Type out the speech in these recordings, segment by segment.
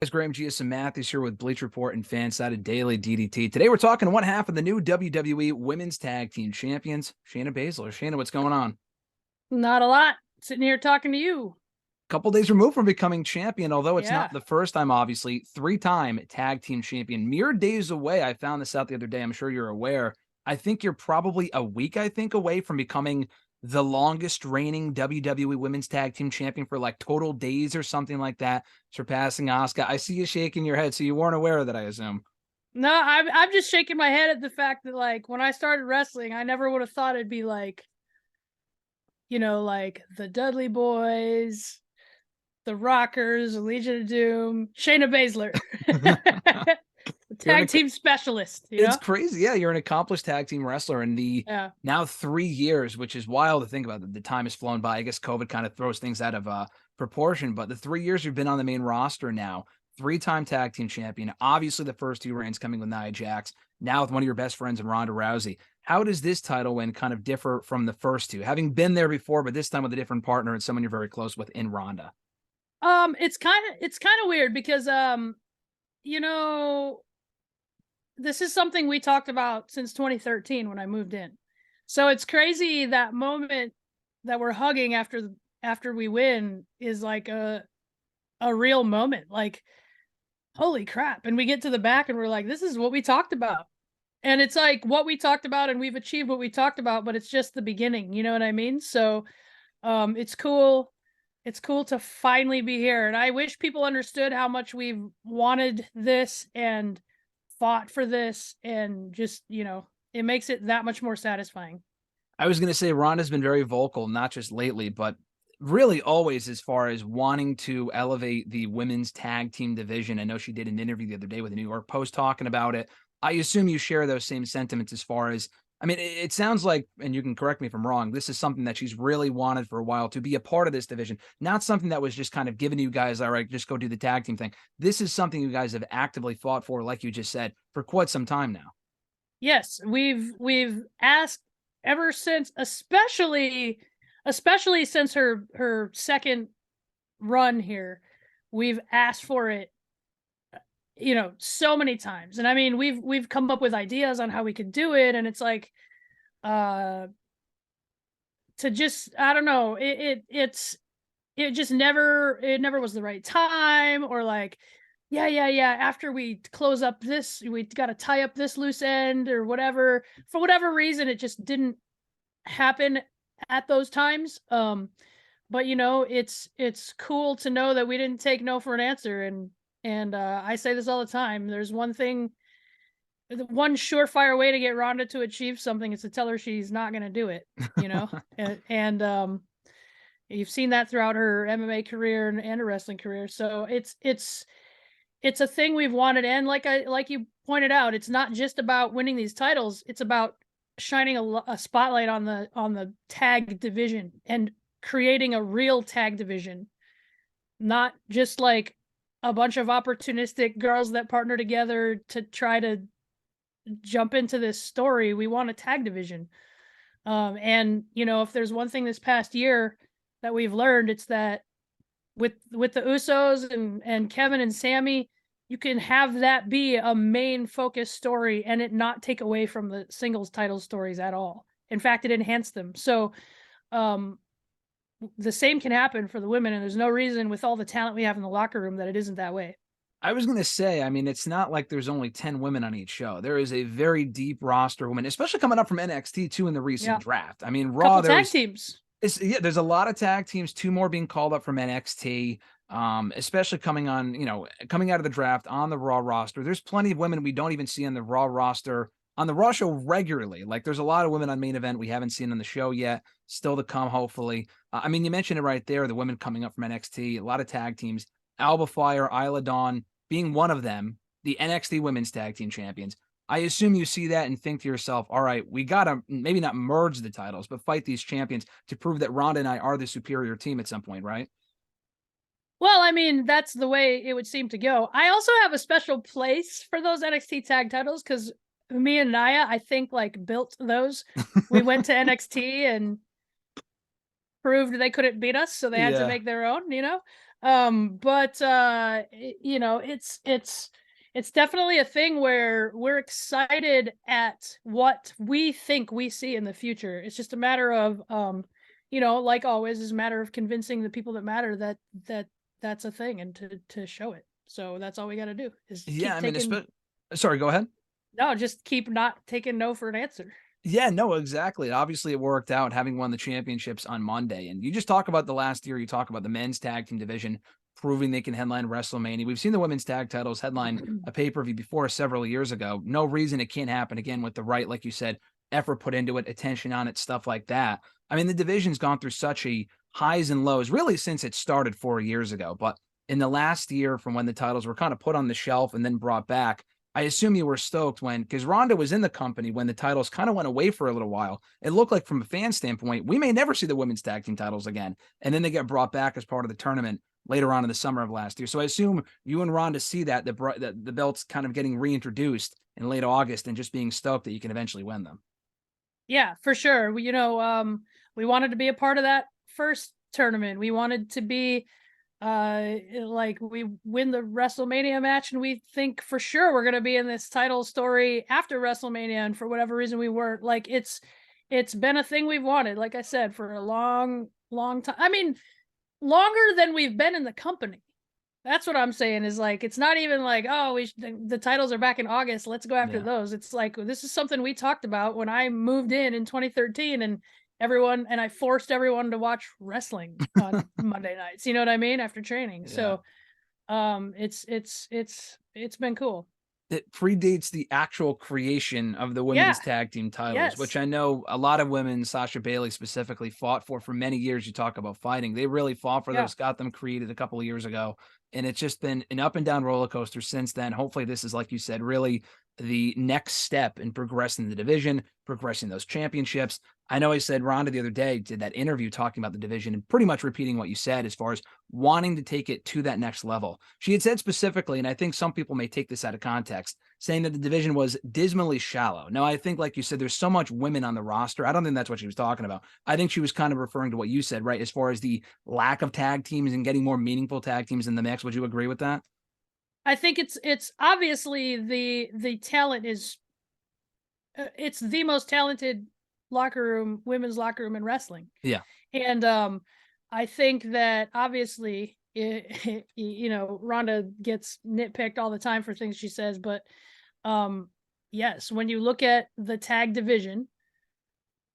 Guys, Graham Gius and Matthews here with Bleacher Report and Fansided Daily DDT. Today we're talking to one half of the new WWE Women's Tag Team Champions, Shayna Baszler. Shayna, what's going on? Not a lot. Sitting here talking to you. Couple days removed from becoming champion, although it's Yeah. not the first time, obviously. Three-time tag team champion. Mere days away. I found this out the other day. I'm sure you're aware. I think you're probably a week, away from becoming the longest reigning WWE Women's Tag Team Champion for like total days or something like that, surpassing Asuka. I see you shaking your head, so you weren't aware of that, I assume. No, I'm just shaking my head at the fact that like when I started wrestling, I never would have thought it'd be like, like the Dudley Boys, the Rockers, the Legion of Doom, Shayna Baszler, the You're an tag team specialist. It's crazy. Yeah, you're an accomplished tag team wrestler in the Yeah. now 3 years, which is wild to think about. The time has flown by. I guess COVID kind of throws things out of proportion, but the 3 years you've been on the main roster now, three-time tag team champion, obviously the first two reigns coming with Nia Jax, now with one of your best friends in Ronda Rousey. How does this title win kind of differ from the first two? Having been there before, but this time with a different partner and someone you're very close with in Ronda. It's kind of weird because you know, this is something we talked about since 2013 when I moved in. So it's crazy that moment that we're hugging after we win is like a real moment. Like, holy crap. And we get to the back and we're like, this is what we talked about. And it's like what we talked about and we've achieved what we talked about, but it's just the beginning, you know what I mean? So it's cool. It's cool to finally be here. And I wish people understood how much we've wanted this and fought for this, and just, it makes it that much more satisfying. I was going to say Ronda's been very vocal, not just lately, but really always as far as wanting to elevate the women's tag team division. I know she did an interview the other day with the New York Post talking about it. I assume you share those same sentiments as far as, I mean, it sounds like, and you can correct me if I'm wrong, this is something that she's really wanted for a while to be a part of this division, not something that was just kind of given to you guys, all right, just go do the tag team thing. This is something you guys have actively fought for, like you just said, for quite some time now. Yes, we've asked ever since, especially since her second run here. We've asked for it, so many times. And I mean, we've come up with ideas on how we could do it, and it's like uh to just, I don't know, it just never was the right time, or like, yeah, after we close up this, we got to tie up this loose end or whatever. For whatever reason, it just didn't happen at those times. But it's cool to know that we didn't take no for an answer. And I say this all the time. There's one one surefire way to get Ronda to achieve something is to tell her she's not going to do it, and you've seen that throughout her MMA career and her wrestling career. So it's a thing we've wanted. And like you pointed out, it's not just about winning these titles. It's about shining a spotlight on the tag division and creating a real tag division, not just like a bunch of opportunistic girls that partner together to try to jump into this story. We want a tag division. And if there's one thing this past year that we've learned, it's that with the Usos and Kevin and Sammy, you can have that be a main focus story and it not take away from the singles title stories at all. In fact, it enhanced them. So the same can happen for the women, and there's no reason with all the talent we have in the locker room that it isn't that way. I was going to say, I mean, it's not like there's only 10 women on each show. There is a very deep roster of women, especially coming up from NXT too in the recent draft. I mean, Raw, Couple tag teams. there's a lot of tag teams, two more being called up from NXT, especially coming out of the draft on the Raw roster. There's plenty of women we don't even see on the Raw roster, on the Raw show regularly. Like there's a lot of women on main event we haven't seen on the show yet, still to come, hopefully. I mean, you mentioned it right there, the women coming up from NXT, a lot of tag teams, Alba Fire, Isla Dawn being one of them, the NXT Women's Tag Team Champions. I assume you see that and think to yourself, all right, we got to maybe not merge the titles, but fight these champions to prove that Ronda and I are the superior team at some point, right? Well, I mean, that's the way it would seem to go. I also have a special place for those NXT tag titles because me and Naya, I think, like, built those. We went to NXT and proved they couldn't beat us, so they had to make their own, But you know, it's definitely a thing where we're excited at what we think we see in the future. It's just a matter of you know, like always, is a matter of convincing the people that matter that that's a thing, and to show it. So that's all we got to do is Yeah, keep I mean, taking sorry, go ahead. no, just keep not taking no for an answer. Yeah, no, exactly. Obviously, it worked out having won the championships on Monday. And you just talk about the last year, you talk about the men's tag team division proving they can headline WrestleMania. We've seen the women's tag titles headline a pay per view before several years ago. No reason it can't happen again with the right, like you said, effort put into it, attention on it, stuff like that. I mean, the division's gone through such a highs and lows really since it started 4 years ago. But in the last year, from when the titles were kind of put on the shelf and then brought back, I assume you were stoked when, because Ronda was in the company when the titles kind of went away for a little while. It looked like, from a fan standpoint, we may never see the women's tag team titles again. And then they get brought back as part of the tournament later on in the summer of last year. So I assume you and Ronda see that the belts kind of getting reintroduced in late August and just being stoked that you can eventually win them. Yeah, for sure. We, you know, we wanted to be a part of that first tournament. We wanted to be like we win the WrestleMania match and we think for sure we're going to be in this title story after WrestleMania, and for whatever reason we weren't. Like it's been a thing we've wanted, like I said, for a long time. I mean, longer than we've been in the company. That's what I'm saying, is like it's not even like, oh, the titles are back in August, let's go after Yeah. those. It's like this is something we talked about when I moved in 2013, and I forced everyone to watch wrestling on Monday nights. You know what I mean? After training. Yeah. So it's been cool. It predates the actual creation of the women's Yeah. tag team titles, which Yes. I know a lot of women, Sasha Bailey specifically, fought for many years. You talk about fighting. They really fought for Yeah. those, got them created a couple of years ago. And it's just been an up and down roller coaster since then. Hopefully, this is, like you said, really the next step in progressing the division, progressing those championships. I know I said Ronda the other day did that interview talking about the division and pretty much repeating what you said as far as wanting to take it to that next level. She had said specifically, and I think some people may take this out of context, saying that the division was dismally shallow. Now, I think, like you said, there's so much women on the roster. I don't think that's what she was talking about. I think she was kind of referring to what you said, right? As far as the lack of tag teams and getting more meaningful tag teams in the mix. Would you agree with that? I think it's obviously the talent is it's the most talented women's locker room in wrestling. Yeah. And I think that obviously, you know, Ronda gets nitpicked all the time for things she says, but yes, when you look at the tag division,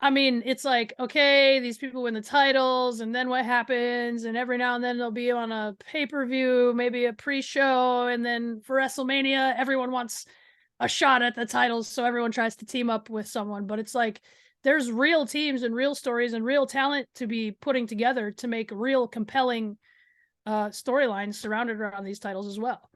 I mean, it's like, okay, these people win the titles, and then what happens? And every now and then they'll be on a pay-per-view, maybe a pre-show, and then for WrestleMania, everyone wants a shot at the titles, so everyone tries to team up with someone. But it's like there's real teams and real stories and real talent to be putting together to make real compelling storylines surrounded around these titles as well.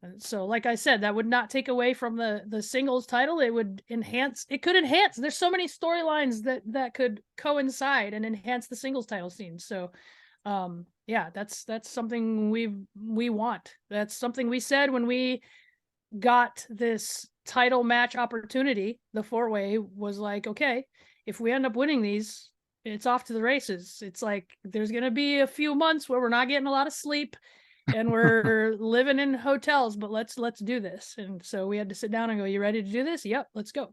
And so, like I said, that would not take away from the singles title. It would enhance. It could enhance. There's so many storylines that could coincide and enhance the singles title scene. So, yeah, that's something we want. That's something we said when we got this title match opportunity. The four-way was like, okay, if we end up winning these, it's off to the races. It's like there's gonna be a few months where we're not getting a lot of sleep and we're living in hotels, but let's do this. And so we had to sit down and go, you ready to do this? Yep, let's go.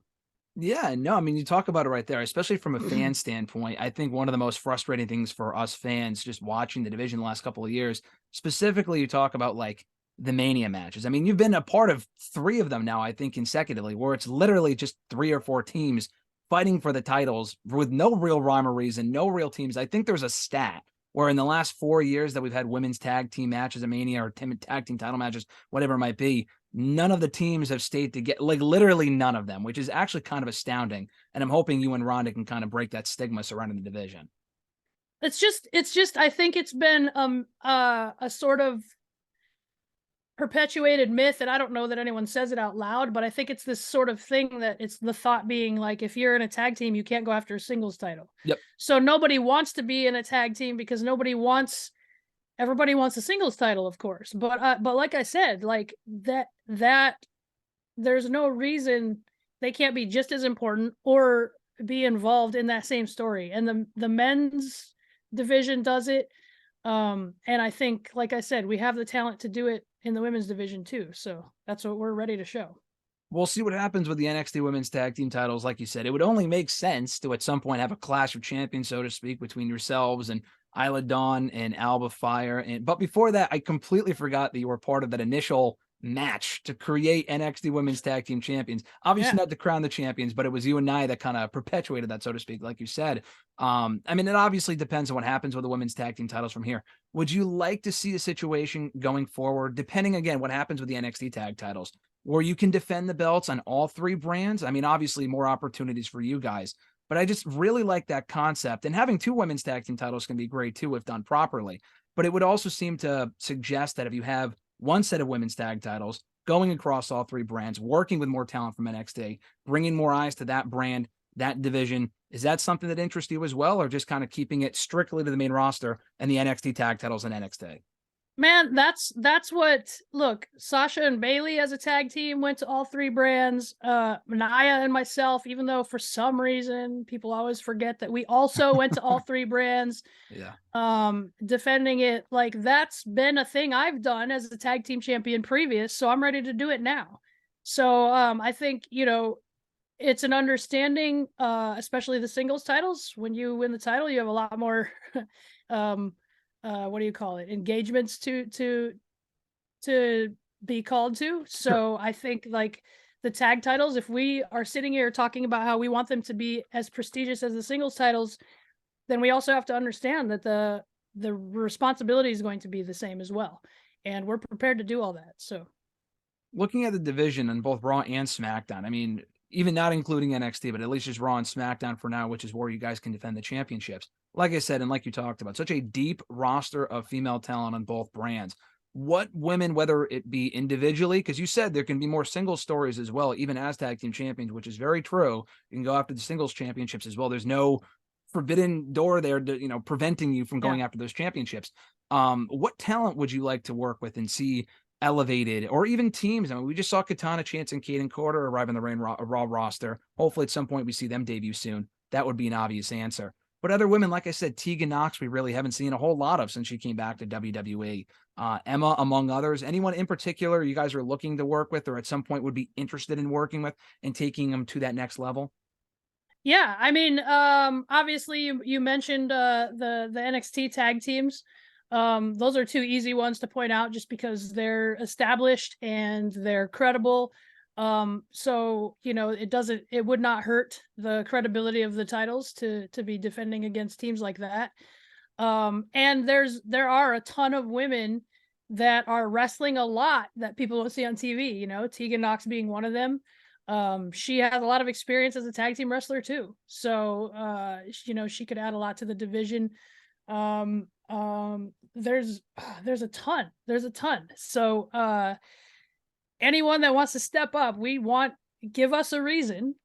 Yeah, no, I mean, you talk about it right there, especially from a fan standpoint. I think one of the most frustrating things for us fans just watching the division the last couple of years, specifically, you talk about like the Mania matches. I mean, you've been a part of three of them now, I think, consecutively, where it's literally just three or four teams fighting for the titles with no real rhyme or reason, no real teams. I think there's a stat where in the last 4 years that we've had women's tag team matches at Mania or tag team title matches, whatever it might be, none of the teams have stayed to get, like, literally none of them, which is actually kind of astounding. And I'm hoping you and Ronda can kind of break that stigma surrounding the division. It's just I think it's been a sort of perpetuated myth, and I don't know that anyone says it out loud, but I think it's this sort of thing that it's the thought being like, if you're in a tag team, you can't go after a singles title. Yep. So nobody wants to be in a tag team because everybody wants a singles title, of course. But like I said, like that there's no reason they can't be just as important or be involved in that same story. And the men's division does it. And I think, like I said, we have the talent to do it in the women's division too. So that's what we're ready to show. We'll see what happens with the NXT Women's Tag Team titles. Like you said, it would only make sense to at some point have a clash of champions, so to speak, between yourselves and Isla Dawn and Alba Fire. But before that, I completely forgot that you were part of that initial match to create NXT Women's Tag Team Champions. Obviously, Yeah. not to crown the champions, but it was you and I that kind of perpetuated that, so to speak, like you said. I mean, it obviously depends on what happens with the women's tag team titles from here. Would you like to see a situation going forward, depending again what happens with the NXT tag titles, where you can defend the belts on all three brands? I mean, obviously more opportunities for you guys, but I just really like that concept. And having two women's tag team titles can be great too if done properly. But it would also seem to suggest that if you have one set of women's tag titles going across all three brands, working with more talent from NXT, bringing more eyes to that brand, that division, is that something that interests you as well, or just kind of keeping it strictly to the main roster and the NXT tag titles and NXT? Man, that's what, look, Sasha and Bailey as a tag team went to all three brands. Naya and myself, even though for some reason people always forget that we also went to all three brands. Yeah. Defending it, like, that's been a thing I've done as a tag team champion previous, so I'm ready to do it now. So I think, it's an understanding, especially the singles titles. When you win the title, you have a lot more um what do you call it, engagements to be called to. Sure. So I think, like, the tag titles, if we are sitting here talking about how we want them to be as prestigious as the singles titles, then we also have to understand that the responsibility is going to be the same as well, and we're prepared to do all that. So Looking at the division on both Raw and SmackDown, I mean, even not including NXT, but at least just Raw and SmackDown for now, which is where you guys can defend the championships. Like I said, and like you talked about, such a deep roster of female talent on both brands. What women, whether it be individually, because you said there can be more single stories as well, even as tag team champions, which is very true. You can go after the singles championships as well. There's no forbidden door there to, preventing you from yeah. going after those championships. What talent would you like to work with and see elevated, or even teams? I mean, we just saw Katana Chance and Kaden Carter arrive in the Raw roster. Hopefully, at some point, we see them debut soon. That would be an obvious answer. But other women, like I said, Tegan Knox, we really haven't seen a whole lot of since she came back to WWE. Emma, among others. Anyone in particular you guys are looking to work with, or at some point would be interested in working with and taking them to that next level? Yeah, I mean, obviously you mentioned the NXT tag teams. Those are two easy ones to point out just because they're established and they're credible. So it would not hurt the credibility of the titles to be defending against teams like that. And there are a ton of women that are wrestling a lot that people don't see on TV, Tegan Knox being one of them. She has a lot of experience as a tag team wrestler too. So she could add a lot to the division. There's a ton. There's a ton. So anyone that wants to step up, give us a reason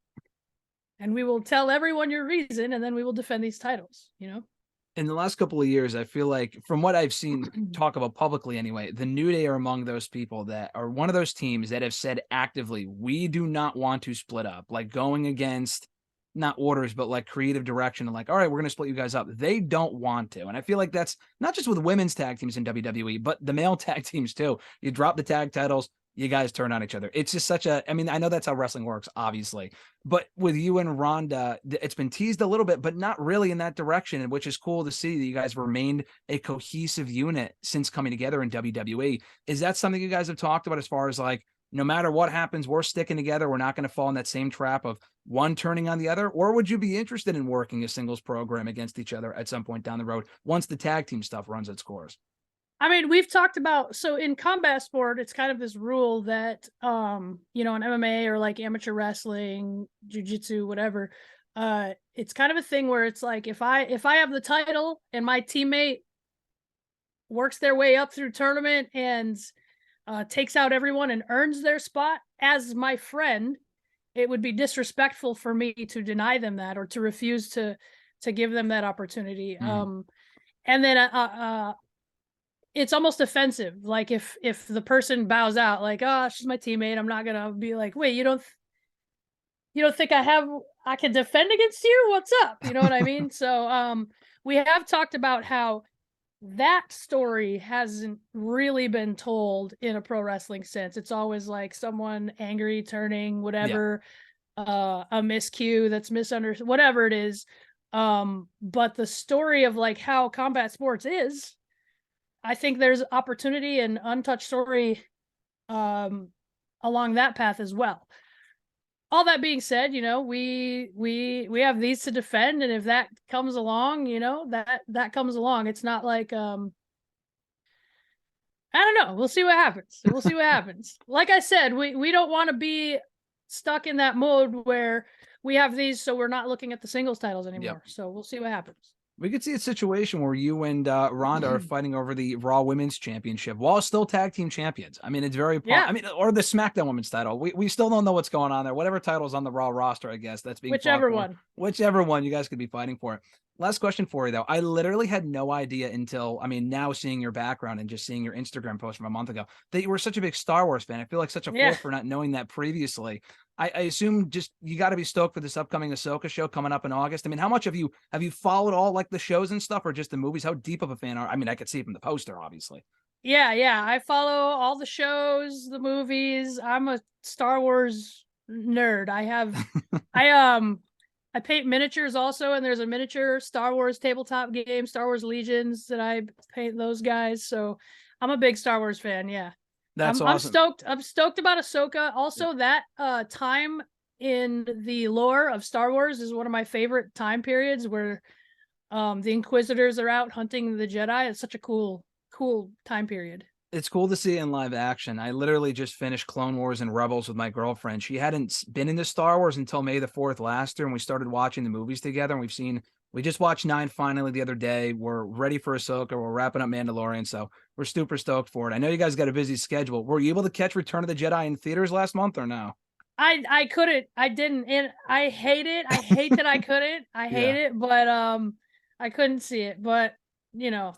and we will tell everyone your reason, and then we will defend these titles. In the last couple of years, I feel like from what I've seen talk about publicly anyway, the New Day are among those people that are one of those teams that have said actively, we do not want to split up, like going against not orders, but like creative direction and like, all right, we're going to split you guys up. They don't want to. And I feel like that's not just with women's tag teams in WWE, but the male tag teams too. You drop the tag titles, you guys turn on each other. It's just I mean, I know that's how wrestling works, obviously, but with you and Ronda, it's been teased a little bit, but not really in that direction, which is cool to see that you guys remained a cohesive unit since coming together in WWE. Is that something you guys have talked about as far as like, no matter what happens, we're sticking together. We're not going to fall in that same trap of one turning on the other? Or would you be interested in working a singles program against each other at some point down the road once the tag team stuff runs its course? I mean, we've talked about, so in combat sport, it's kind of this rule that, in MMA or like amateur wrestling, jujitsu, whatever, it's kind of a thing where it's like, if I have the title and my teammate works their way up through tournament and takes out everyone and earns their spot as my friend, it would be disrespectful for me to deny them that or to refuse to give them that opportunity. Mm. And then it's almost offensive. Like if the person bows out, like, oh, she's my teammate, I'm not gonna be like, wait, you don't think I can defend against you? What's up? You know what I mean? So we have talked about how that story hasn't really been told in a pro wrestling sense. It's always like someone angry turning Yeah. whatever, a miscue that's misunderstood, whatever it is. But the story of like how combat sports is, I think there's opportunity and untouched story um along that path as well. All that being said, we have these to defend, and if that comes along, that comes along. It's not like I don't know. We'll see what happens. We'll see what happens. Like I said, we don't want to be stuck in that mode where we have these, so we're not looking at the singles titles Yep. anymore. So we'll see what happens. We could see a situation where you and Ronda are fighting over the Raw Women's Championship while still tag team champions. I mean, it's very, Yeah, I mean, or the SmackDown Women's title. We still don't know what's going on there. Whatever title's on the Raw roster, I guess that's being fought whichever for. one. Whichever one you guys could be fighting for. Last question for you though. I literally had no idea until, I mean, now seeing your background and just seeing your Instagram post from a month ago that you were such a big Star Wars fan. I feel like such a fool Yeah. for not knowing that previously. I assume just you got to be stoked for this upcoming Ahsoka show coming up in August. I mean, how much have you followed all like the shows and stuff, or just the movies? How deep of a fan are? I mean, I could see it from the poster, obviously. Yeah. I follow all the shows, the movies. I'm a Star Wars nerd. I paint miniatures also, and there's a miniature Star Wars tabletop game, Star Wars Legions, that I paint those guys. So I'm a big Star Wars fan. Yeah. That's I'm awesome. stoked. I'm stoked about Ahsoka. Also, that time in the lore of Star Wars is one of my favorite time periods where the Inquisitors are out hunting the Jedi. It's such a cool time period. It's cool to see it in live action. I literally just finished Clone Wars and Rebels with my girlfriend. She hadn't been into Star Wars until May the 4th last year, and we started watching the movies together. And we just watched 9 finally the other day. We're ready for Ahsoka. We're wrapping up Mandalorian, so we're super stoked for it. I know you guys got a busy schedule. Were you able to catch Return of the Jedi in theaters last month or no? I couldn't. I didn't. And I hate it. I hate that I couldn't. I hate Yeah, it. But I couldn't see it. But you know,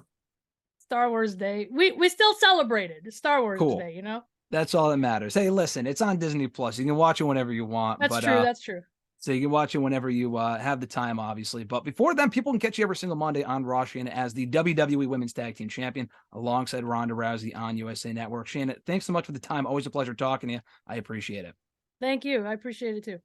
Star Wars Day. We still celebrated Star Wars cool. Day. That's all that matters. Hey, listen, it's on Disney Plus. You can watch it whenever you want, That's but true. That's true. so you can watch it whenever you have the time, obviously. But before then, people can catch you every single Monday on Raw, Shayna, as the WWE Women's Tag Team Champion, alongside Ronda Rousey on USA Network. Shayna, thanks so much for the time. Always a pleasure talking to you. I appreciate it. Thank you. I appreciate it too.